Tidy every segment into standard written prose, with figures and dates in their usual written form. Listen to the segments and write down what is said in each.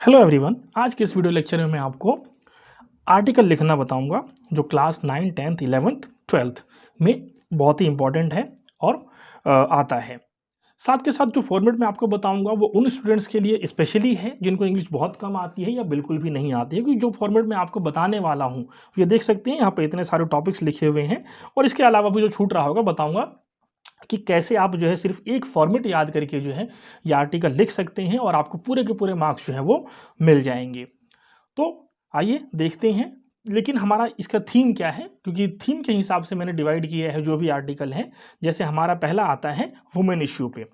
Hello everyone. आज के इस वीडियो लेक्चर में मैं आपको आर्टिकल लिखना बताऊंगा जो क्लास 9, 10th, 11th, 12th में बहुत ही इंपॉर्टेंट है और आता है। साथ के साथ जो फॉर्मेट मैं आपको बताऊंगा वो उन स्टूडेंट्स के लिए स्पेशली है जिनको इंग्लिश बहुत कम आती है या बिल्कुल भी नहीं आती है, क्योंकि जो फॉर्मेट मैं आपको बताने वाला हूँ ये देख सकते हैं यहाँ पे इतने सारे टॉपिक्स लिखे हुए हैं। और इसके अलावा भी जो छूट रहा होगा बताऊँगा कि कैसे आप जो है सिर्फ एक फॉर्मेट याद करके जो है ये आर्टिकल लिख सकते हैं और आपको पूरे के पूरे मार्क्स जो है वो मिल जाएंगे। तो आइए देखते हैं, लेकिन हमारा इसका थीम क्या है, क्योंकि थीम के हिसाब से मैंने डिवाइड किया है जो भी आर्टिकल है। जैसे हमारा पहला आता है वुमेन इश्यू पे।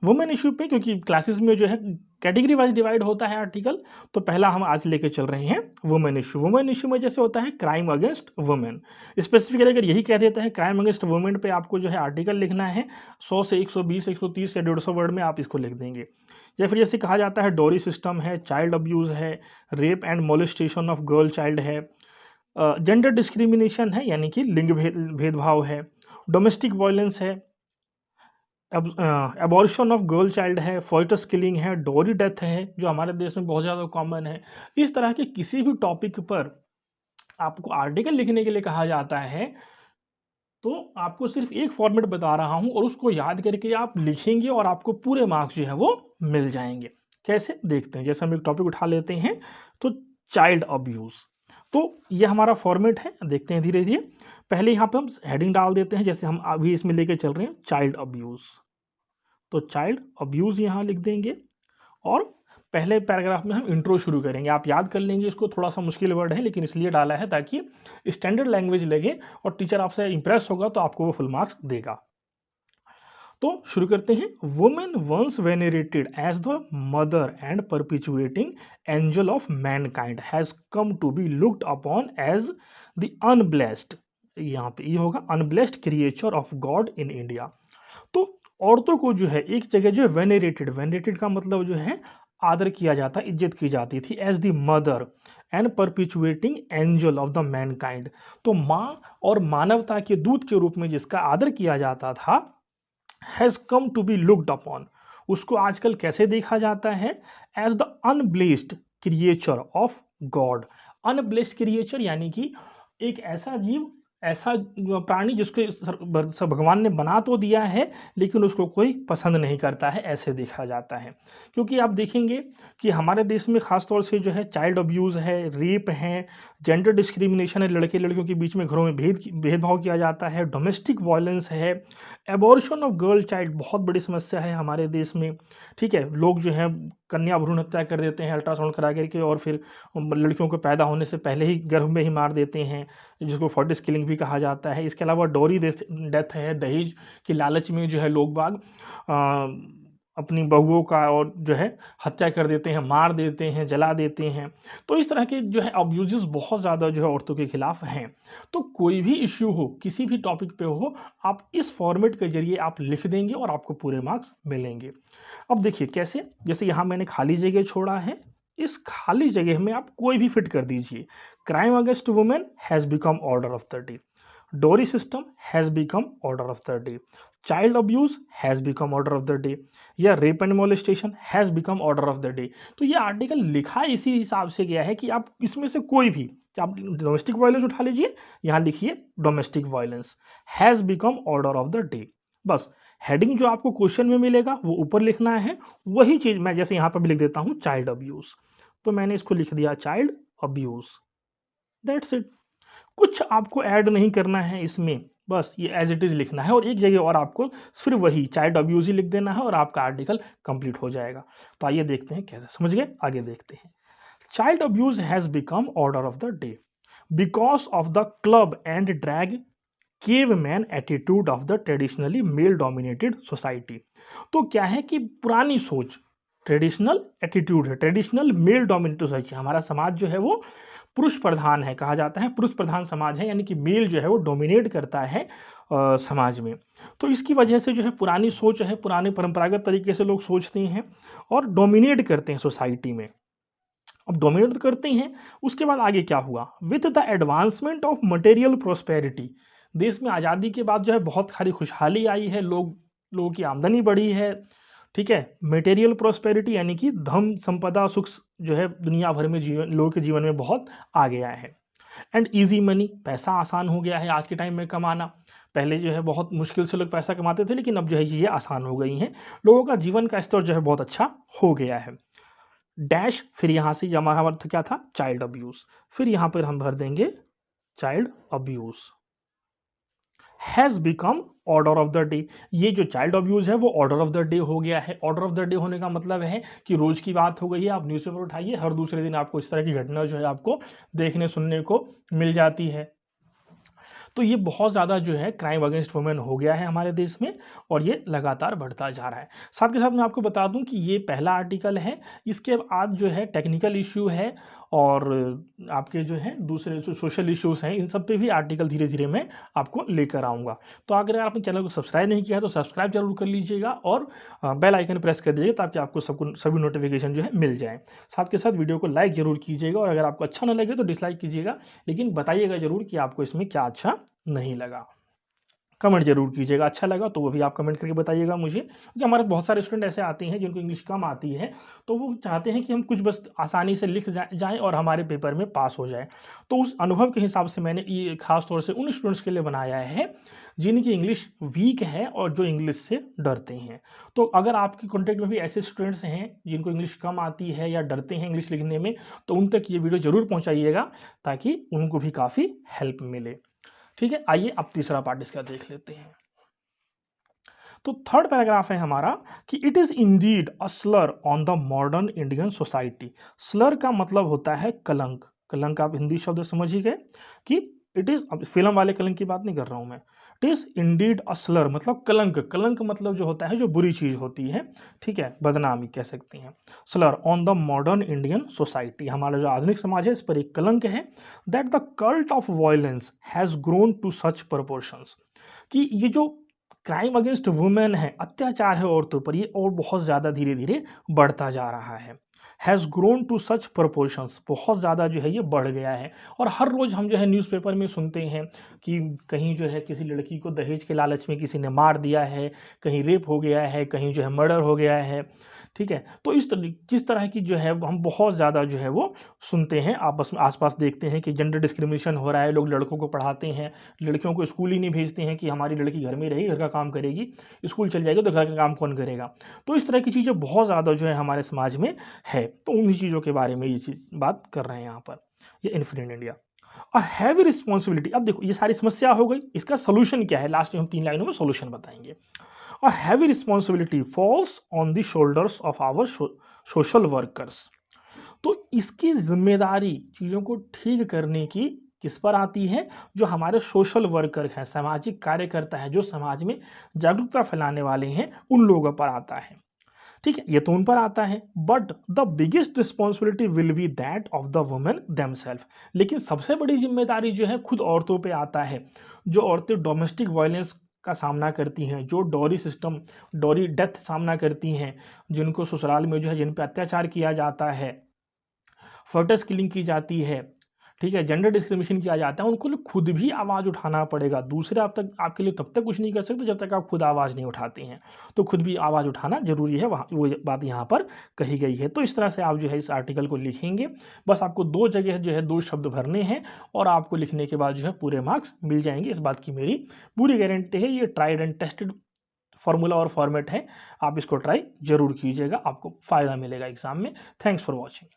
वुमेन इश्यू पे क्योंकि क्लासेस में जो है कैटेगरी वाइज डिवाइड होता है आर्टिकल, तो पहला हम आज लेके चल रहे हैं वुमेन इश्यू। वुमेन इश्यू में जैसे होता है क्राइम अगेंस्ट वुमेन, स्पेसिफिकली अगर यही कह देता है क्राइम अगेंस्ट वुमेन पे आपको जो है आर्टिकल लिखना है 100 से 120, 130 या 150 वर्ड में आप इसको लिख देंगे। या फिर जैसे कहा जाता है डोरी सिस्टम है, चाइल्ड अब्यूज़ है, rape and molestation of girl child है, जेंडर डिस्क्रिमिनेशन है यानी कि लिंग भेदभाव है, डोमेस्टिक वायलेंस है, एबॉर्शन ऑफ गर्ल चाइल्ड है, फॉइटस किलिंग है, डोरी डेथ है जो हमारे देश में बहुत ज़्यादा कॉमन है। इस तरह के किसी भी टॉपिक पर आपको आर्टिकल लिखने के लिए कहा जाता है तो आपको सिर्फ एक फॉर्मेट बता रहा हूं और उसको याद करके आप लिखेंगे और आपको पूरे मार्क्स जो है वो मिल जाएंगे। कैसे देखते हैं, जैसे हम एक टॉपिक उठा लेते हैं तो चाइल्ड अब्यूज़। तो ये हमारा फॉर्मेट है, देखते हैं धीरे धीरे। पहले यहाँ पे हम हेडिंग डाल देते हैं, जैसे हम अभी इसमें लेके चल रहे हैं चाइल्ड अब्यूज़, तो चाइल्ड अब्यूज़ यहाँ लिख देंगे और पहले पैराग्राफ में हम इंट्रो शुरू करेंगे। आप याद कर लेंगे इसको, थोड़ा सा मुश्किल वर्ड है लेकिन इसलिए डाला है ताकि स्टैंडर्ड लैंग्वेज लगे और टीचर आपसे इंप्रेस होगा तो आपको वो फुल मार्क्स देगा। तो शुरू करते हैं। Women once venerated as the mother and perpetuating angel of mankind has come to be looked upon as the unblessed, यहाँ पे ये होगा unblessed creature of God in India. तो औरतों को जो है एक जगह जो है वेनेरेटेड, वेनेरेटेड का मतलब जो है आदर किया जाता, इज्जत की जाती थी, as the mother and perpetuating angel of the mankind. तो माँ और मानवता के दूत के रूप में जिसका आदर किया जाता था, has come to be looked upon, उसको आजकल कैसे देखा जाता है, as the unblessed creature of God. Unblessed creature यानी कि एक ऐसा जीव, ऐसा प्राणी जिसको भगवान ने बना तो दिया है लेकिन उसको कोई पसंद नहीं करता है, ऐसे देखा जाता है। क्योंकि आप देखेंगे कि हमारे देश में ख़ास तौर से जो है चाइल्ड अब्यूज़ है, रेप है, जेंडर डिस्क्रिमिनेशन है, लड़के लड़कियों के बीच में घरों में भेदभाव किया जाता है, डोमेस्टिक वायलेंस है, एबॉर्शन ऑफ गर्ल चाइल्ड बहुत बड़ी समस्या है हमारे देश में। ठीक है, लोग जो है कन्या भ्रूण हत्या कर देते हैं अल्ट्रासाउंड करा करके और फिर लड़कियों को पैदा होने से पहले ही गर्भ में ही मार देते हैं, जिसको फॉर्टिस किलिंग भी कहा जाता है। इसके अलावा डोरी डेथ है, दहेज की लालच में जो है लोग बाग अपनी बहुओं का और जो है हत्या कर देते हैं, मार देते हैं, जला देते हैं। तो इस तरह के जो है अब्यूजेस बहुत ज़्यादा जो है औरतों के खिलाफ हैं। तो कोई भी इश्यू हो, किसी भी टॉपिक पे हो, आप इस फॉर्मेट के जरिए आप लिख देंगे और आपको पूरे मार्क्स मिलेंगे। अब देखिए कैसे, जैसे यहाँ मैंने खाली जगह छोड़ा है, इस खाली जगह में आप कोई भी फिट कर दीजिए। Crime against women has become order of the day, dowry system has become order of the day, child abuse has become order of the day, या rape and molestation has become order of the day. तो ये article लिखा इसी हिसाब से गया है कि आप इसमें से कोई भी, आप डोमेस्टिक वायलेंस उठा लीजिए, यहाँ लिखिए domestic violence has become order of the day. बस हेडिंग जो आपको क्वेश्चन में मिलेगा वो ऊपर लिखना है। वही चीज़ मैं जैसे यहाँ पर भी लिख देता हूँ चाइल्ड अब्यूज़, तो मैंने इसको लिख दिया चाइल्ड अब्यूज़, दैट्स इट। कुछ आपको ऐड नहीं करना है इसमें, बस ये एज इट इज़ लिखना है और एक जगह और आपको फिर वही चाइल्ड अब्यूज़ ही लिख देना है और आपका आर्टिकल कंप्लीट हो जाएगा। तो आइए देखते हैं कैसे, समझ गए, आगे देखते हैं। Child abuse has become order of the day because of the club and drag caveman attitude of the traditionally male dominated society. तो क्या है कि पुरानी सोच, ट्रेडिशनल एटीट्यूड है, ट्रेडिशनल मेल डोमिनेटेड सोसाइटी, हमारा समाज जो है वो पुरुष प्रधान है, कहा जाता है पुरुष प्रधान समाज है, यानी कि मेल जो है वो डोमिनेट करता है समाज में। तो इसकी वजह से जो है पुरानी सोच है, पुराने परंपरागत तरीके से लोग सोचते हैं और डोमिनेट करते हैं सोसाइटी में। अब डोमिनेट तो करते हैं, उसके बाद आगे क्या हुआ, with the advancement of material prosperity, देश में आज़ादी के बाद जो है बहुत सारी खुशहाली आई है, लोगों की आमदनी बढ़ी है, ठीक है। मटेरियल प्रॉस्पेरिटी यानी कि धन संपदा सुख जो है दुनिया भर में जीवन लोगों के जीवन में बहुत आ गया है। एंड ईजी मनी, पैसा आसान हो गया है आज के टाइम में कमाना। पहले जो है बहुत मुश्किल से लोग पैसा कमाते थे, लेकिन अब जो है चीज़ें आसान हो गई हैं। लोगों का जीवन का स्तर जो है बहुत अच्छा हो गया है। डैश, फिर यहाँ से हमारा अर्थ क्या था, चाइल्ड अब्यूज़, फिर यहाँ पर हम भर देंगे child abuse has become order of the day. ये जो चाइल्ड अब्यूज़ है वो ऑर्डर ऑफ द डे हो गया है। ऑर्डर ऑफ द डे होने का मतलब है कि रोज़ की बात हो गई है, आप न्यूज़पेपर उठाइए, हर दूसरे दिन आपको इस तरह की घटना जो है आपको देखने सुनने को मिल जाती है। तो ये बहुत ज़्यादा जो है क्राइम अगेंस्ट वुमेन हो गया है हमारे देश में, और ये लगातार बढ़ता जा रहा है। साथ के साथ मैं आपको बता दूं कि ये पहला आर्टिकल है, इसके बाद जो है टेक्निकल इश्यू है और आपके जो है दूसरे जो सोशल इश्यूज़ हैं, इन सब पे भी आर्टिकल धीरे धीरे मैं आपको लेकर आऊँगा। तो अगर आपने चैनल को सब्सक्राइब नहीं किया है तो सब्सक्राइब जरूर कर लीजिएगा और बेल आइकन प्रेस कर दीजिएगा ताकि आपको सभी नोटिफिकेशन जो है मिल जाए। साथ के साथ वीडियो को लाइक जरूर कीजिएगा, और अगर आपको अच्छा ना लगे तो डिसलाइक कीजिएगा, लेकिन बताइएगा जरूर कि आपको इसमें क्या अच्छा नहीं लगा। कमेंट जरूर कीजिएगा, अच्छा लगा तो वो भी आप कमेंट करके बताइएगा मुझे, क्योंकि हमारे बहुत सारे स्टूडेंट ऐसे आते हैं जिनको इंग्लिश कम आती है, तो वो चाहते हैं कि हम कुछ बस आसानी से लिख जाएं और हमारे पेपर में पास हो जाए। तो उस अनुभव के हिसाब से मैंने ये खास तौर से उन स्टूडेंट्स के लिए बनाया है जिनकी इंग्लिश वीक है और जो इंग्लिश से डरते हैं। तो अगर आपके कॉन्टेक्ट में भी ऐसे स्टूडेंट्स हैं जिनको इंग्लिश कम आती है या डरते हैं इंग्लिश लिखने में, तो उन तक ये वीडियो ज़रूर पहुँचाइएगा ताकि उनको भी काफ़ी हेल्प मिले। ठीक है, आइए अब तीसरा पार्ट इसका देख लेते हैं। तो थर्ड पैराग्राफ है हमारा कि it is indeed a Slur on the modern Indian society. Slur का मतलब होता है कलंक। कलंक आप हिंदी शब्द समझ ही गए कि इट इज, अब फिल्म वाले कलंक की बात नहीं कर रहा हूं मैं। It is indeed a Slur मतलब कलंक। कलंक मतलब जो होता है जो बुरी चीज होती है, ठीक है, बदनामी कह सकते हैं। Slur on the modern Indian society, हमारा जो आधुनिक समाज है इस पर एक कलंक है। That the cult of violence has grown to such proportions, कि ये जो क्राइम अगेंस्ट वुमेन है, अत्याचार है औरतों पर, ये और बहुत ज़्यादा धीरे धीरे बढ़ता जा रहा है। Has grown to such proportions, बहुत ज़्यादा जो है ये बढ़ गया है। और हर रोज़ हम जो है न्यूज़पेपर में सुनते हैं कि कहीं जो है किसी लड़की को दहेज के लालच में किसी ने मार दिया है, कहीं रेप हो गया है, कहीं जो है मर्डर हो गया है। ठीक है, तो किस तरह की जो है हम बहुत ज़्यादा जो है वो सुनते हैं, आपस में आसपास देखते हैं कि जेंडर डिस्क्रिमिनेशन हो रहा है, लोग लड़कों को पढ़ाते हैं, लड़कियों को स्कूल ही नहीं भेजते हैं कि हमारी लड़की घर में रहेगी, घर का काम करेगी, स्कूल चल जाएगी तो घर का काम कौन करेगा। तो इस तरह की चीज़ें बहुत ज़्यादा जो है हमारे समाज में है, तो उन्हीं चीज़ों के बारे में ये चीज़ बात कर रहे हैं यहाँ पर, ये इन्फिनिट इंडिया। और हैवी रिस्पॉन्सिबिलिटी, अब देखो ये सारी समस्या हो गई, इसका सोल्यूशन क्या है, लास्ट में हम 3 लाइनों में सोल्यूशन बताएंगे। A heavy responsibility falls on the shoulders of our social workers। तो इसकी जिम्मेदारी चीज़ों को ठीक करने की किस पर आती है, जो हमारे सोशल वर्कर हैं, सामाजिक कार्यकर्ता हैं, जो समाज में जागरूकता फैलाने वाले हैं, उन लोगों पर आता है। ठीक है, ये तो उन पर आता है, but the biggest responsibility will be that of the women themselves. लेकिन सबसे बड़ी जिम्मेदारी जो है खुद औरतों पे आता है। जो औरतें डोमेस्टिक वायलेंस का सामना करती हैं, जो डॉरी सिस्टम, डॉरी डेथ सामना करती हैं, जिनको ससुराल में जो है जिन पर अत्याचार किया जाता है, फर्टस किलिंग की जाती है, ठीक है, जेंडर डिस्क्रिमिनेशन किया जाता है, उनको खुद भी आवाज़ उठाना पड़ेगा। दूसरे आप तक आपके लिए तब तक कुछ नहीं कर सकते जब तक आप खुद आवाज़ नहीं उठाते हैं। तो खुद भी आवाज़ उठाना ज़रूरी है, वहाँ वो बात यहाँ पर कही गई है। तो इस तरह से आप जो है इस आर्टिकल को लिखेंगे। बस आपको 2 जगह जो है 2 शब्द भरने हैं और आपको लिखने के बाद जो है पूरे मार्क्स मिल जाएंगे। इस बात की मेरी पूरी गारंटी है। ये ट्राइड एंड टेस्टेड फॉर्मूला और फॉर्मेट है, आप इसको ट्राई ज़रूर कीजिएगा, आपको फ़ायदा मिलेगा एग्ज़ाम में। Thanks for watching.